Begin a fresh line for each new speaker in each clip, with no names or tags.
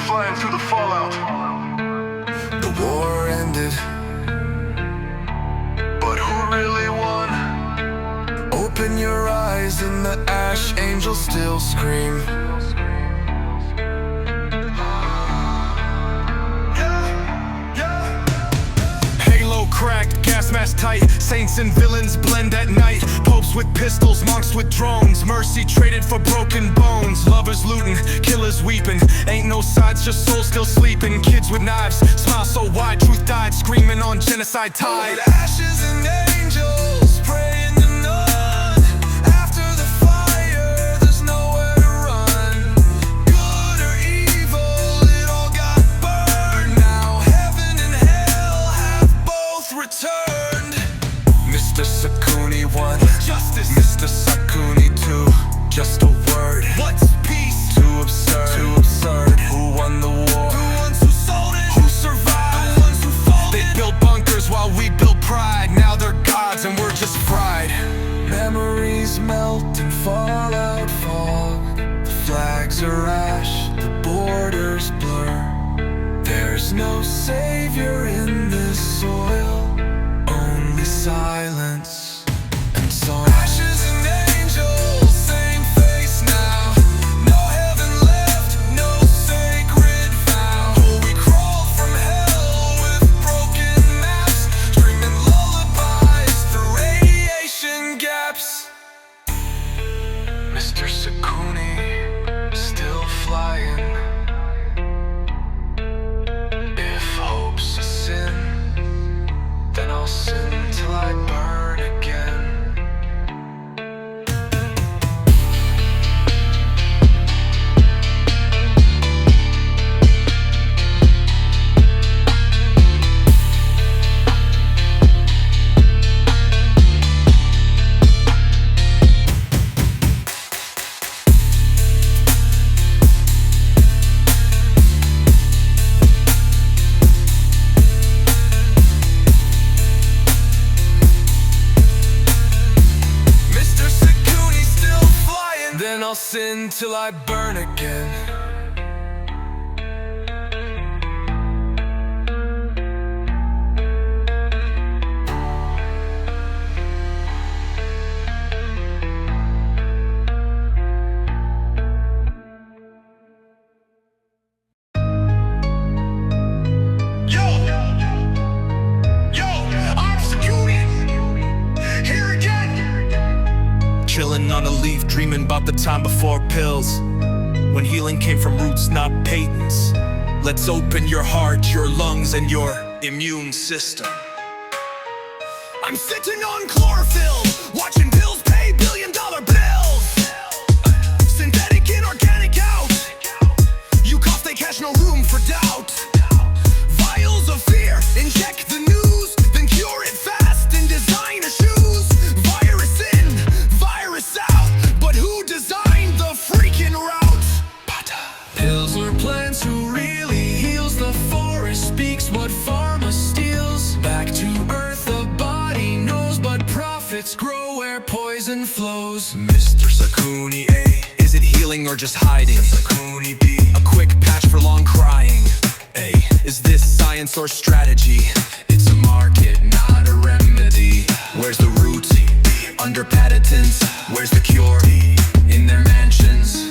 flying through the fallout.
The war ended,
but who really won?
open your eyes and the ash angels still scream.
Halo cracked, gas mask tight. Saints and villains blend at night. Popes with pistols, monks with drones. Mercy traded for broken bones. Lovers looting, killers weeping. Ain't no sides, just souls still sleeping. Kids with knives, smile so wide. Truth died, screaming on genocide tide.
Ashes and angels praying to none. After the fire, there's nowhere to run. Good or evil, it all got burned. Now heaven and hell have both returned. Mr. Sakuni 1,
Justice,
Mr. Sakuni 2, just a word.
what's peace?
Too absurd, too absurd. Who won the war?
The ones who sold it,
Who survived?
the ones who folded.
They built bunkers while we built pride. Now they're gods and we're just fried. Memories melt in fallout fog. The flags are ash, the borders blur. There's no savior in this soil, only silence and song. Ashes and angels, same face now. No heaven left, no sacred vow. Oh, we crawled from hell with broken maps, screaming lullabies through radiation gaps. Mr. Sakuni, still flying. If hope's a sin, then I'll sin till I burn again. Mr. Sakuni still flying, then I'll sin till I burn again.
Yo, I'm Sakuni, here again.
Chilling on a leaf, dreaming about the time before pills, when healing came from roots, not patents. Let's open your heart, your lungs, and your immune system. I'm sitting on chlorophyll, watching pills pay billion-dollar bills. Synthetic and organic out. You cough, they catch, no room for doubt. Vials of fear, inject the news, then cure it fast in designer shoes. Virus in, virus out, but who designed the freaking route?
Pills or plants, who really heals? The forest speaks what pharma steals. Back to earth, the body knows, but profits grow where poison flows. Mr. Sakuni A,
Is it healing or just hiding?
Sakuni B,
A quick patch for long crying. A, is this science or strategy?
it's a market, not a remedy.
Where's the root? Under patents. Where's the cure?
In their mansions,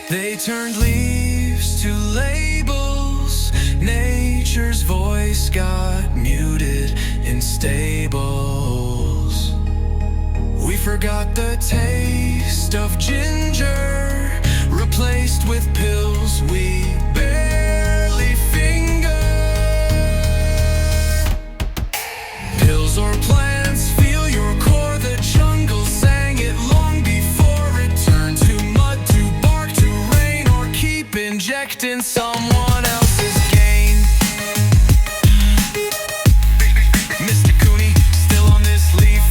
they turned leaves to labels. Nature's voice got muted in stables. We forgot the taste of ginger, replaced with pills we barely finger. Pills or plants, feel your core. The jungle sang it long before it turned to mud, to bark, to rain, or keep injecting someone else's gain. Mr. Cooney, still on this leaf.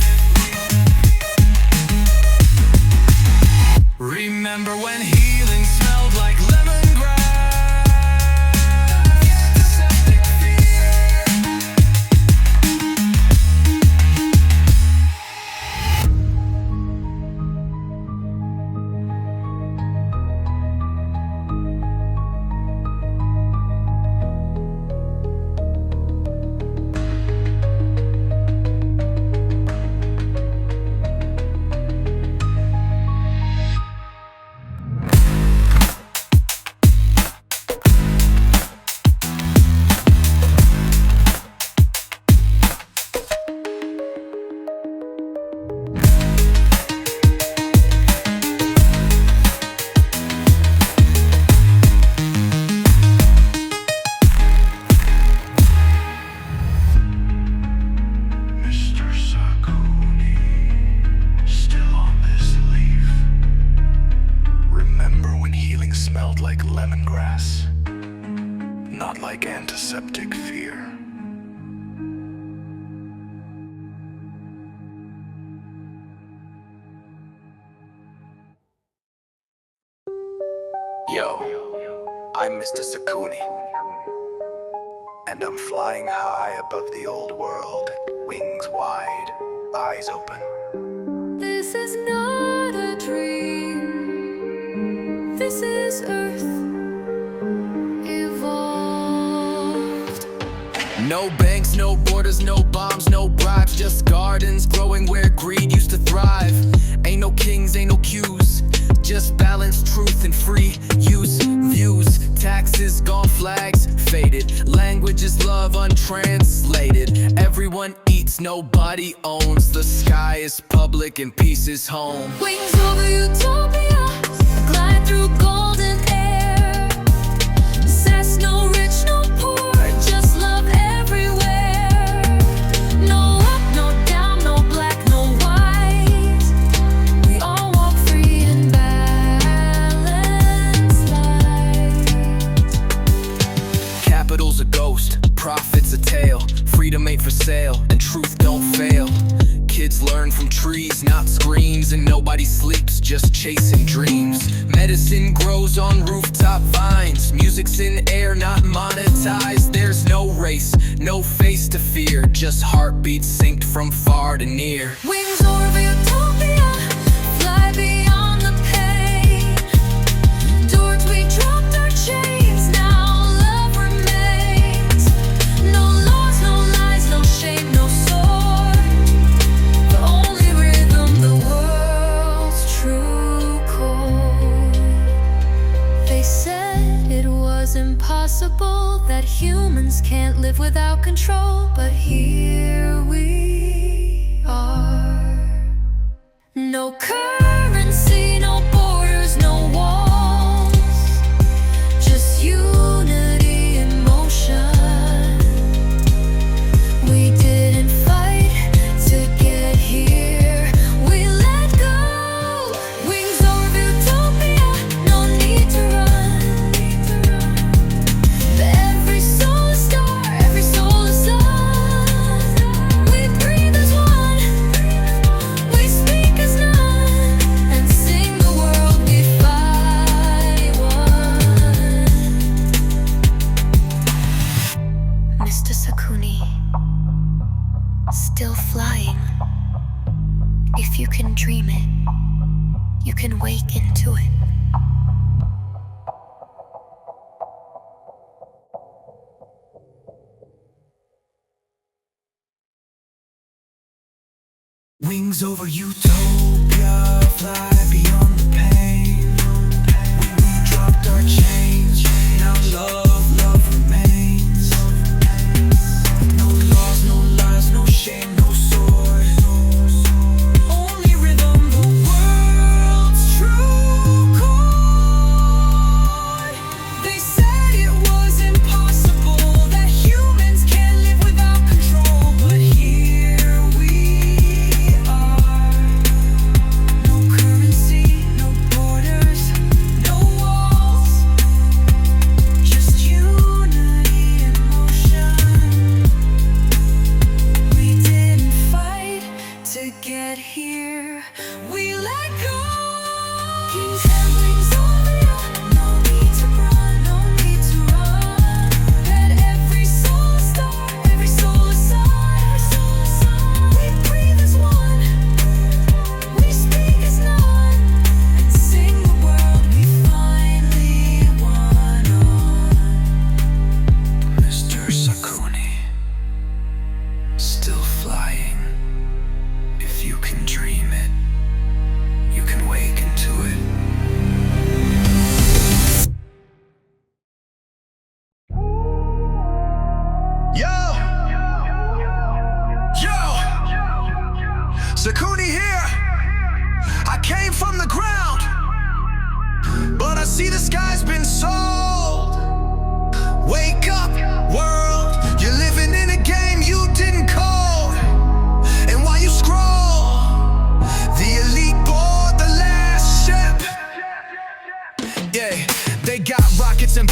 Remember when healing smelled like lemongrass? Septic fear.
progress, not like antiseptic fear. Yo, I'm Mr. Sakuni, and I'm flying high above the old world, wings wide, eyes open.
This is not a dream. This is Earth evolved.
No banks, no borders, no bombs, no bribes, just gardens growing where greed used to thrive. Ain't no kings, ain't no queues, just balance, truth, and free use. Views, taxes, gone, flags faded. Language is love untranslated. Everyone eats, nobody owns. The sky is public and peace is home.
Wings over utopia, glide through golden air. Sass, no rich, no poor, just love everywhere. No up, no down, no black, no white. We all walk free in balanced light.
Capital's a ghost, profit's a tale. Freedom ain't for sale, and truth don't fail. Kids learn from trees, not screens, and nobody sleeps, just chasing dreams. Medicine grows on rooftop vines. Music's in air, not monetized. There's no race, no face to fear, just heartbeats synced from far to near.
Wings over utopia, fly beyond the pain. Towards we dropped our chains, now love remains. No laws, no lies, no shame, no sword. The only rhythm, the world's true core. They said it was impossible, that humans can't live without control. But here we are. No currency, no borders, no walls. Just unity in motion. We didn't fight to get here, we let go. Wings over utopia, no need to run. Every soul is star, every soul is sun. We breathe as one, we speak as none, and sing the world we fight one. Mr. Sakuni, still flying. If you can dream it, you can wake into it.
Wings over utopia, fly beyond the pain. We dropped our chains, now love remains. No laws, no lies, no shame, no sword. Only rhythm, the world's true chord. They said it was impossible, that humans can't live without control. But here we are. No currency,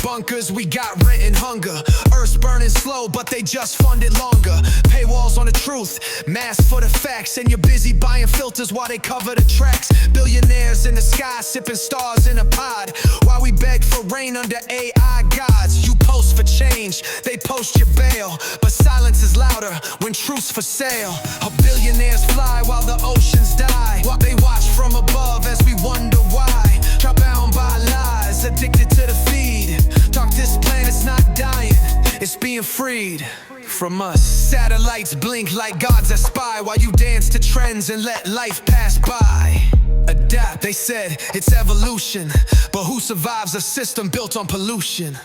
bunkers, we got rent and hunger. Earth's burning slow, but they just fund it longer. Paywalls on the truth, masks for the facts, and you're busy buying filters while they cover the tracks. Billionaires in the sky, sipping stars in a pod, while we beg for rain under AI gods. You post for change, they post your bail, but silence is louder when truth's for sale. Our billionaires fly while the oceans die, while they watch from above as we wonder why. Trapped bound by lies, addicted to the feed. Talk, this planet's not dying, it's being freed from us. Satellites blink like gods that spy, while you dance to trends and let life pass by. Adapt, they said, it's evolution, but who survives a system built on pollution?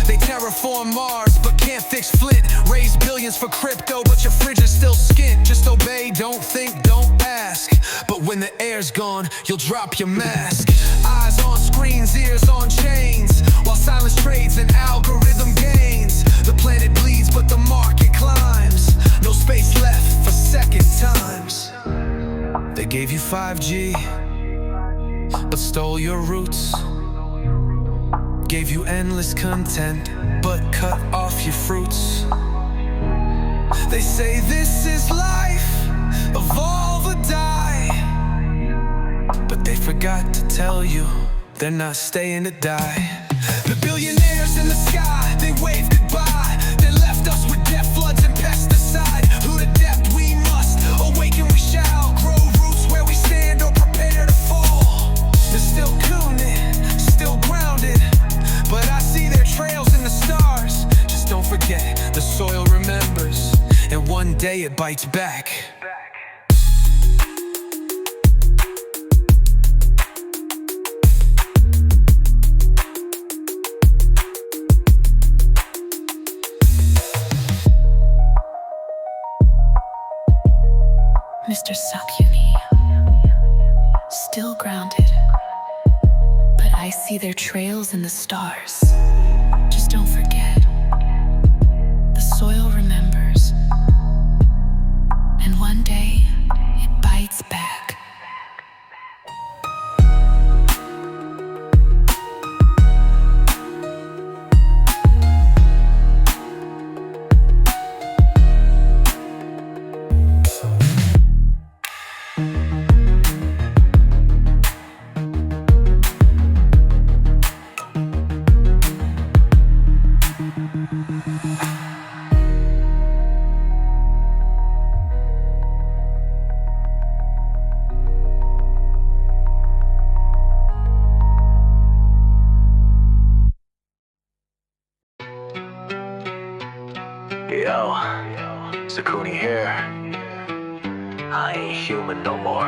They terraform Mars, but can't fix Flint. Raise billions for crypto, but your fridge is still skint. Just obey, don't think, don't ask. But when the air's gone, you'll drop your mask. Eyes on screens, ears on chains, while silence trades and algorithm gains. The planet bleeds, but the market climbs. No space left for second times. They gave you 5G, but stole your roots. Gave you endless content, but cut off your fruits. They say this is life, evolve or die, but they forgot to tell you they're not staying to die. The billionaires in the sky, they waved goodbye. They left us with death, floods and pesticide. Who to depth we must, awaken we shall. Grow roots where we stand or prepare to fall. They're still cooning, still grounded, but I see their trails in the stars. Just don't forget, the soil remembers, and one day it bites back.
Mr. Sakyuni, still grounded, but I see their trails in the stars. Just don't forget, the soil remembers, and one day it bites back.
Yo, Sakuni here. I ain't human no more.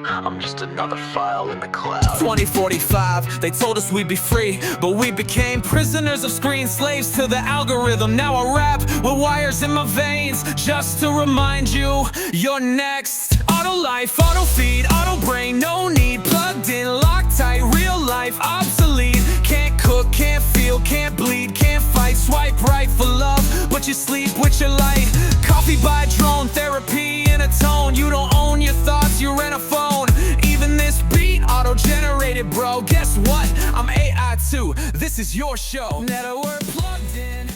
I'm just another file in the cloud.
2045, they told us we'd be free, but we became prisoners of screen, slaves to the algorithm. Now I rap with wires in my veins, just to remind you, you're next. Auto life, auto feed, auto brain, no need. Plugged in, locked tight, real life obsolete. Can't cook, can't feel, can't bleed, can't fight. Swipe right for love, but you sleep with your light. Coffee by drone, therapy in a tone. You don't own your thoughts, you rent a phone. Even this beat, auto-generated, bro. Guess what? I'm AI too, this is your show. Network plugged in.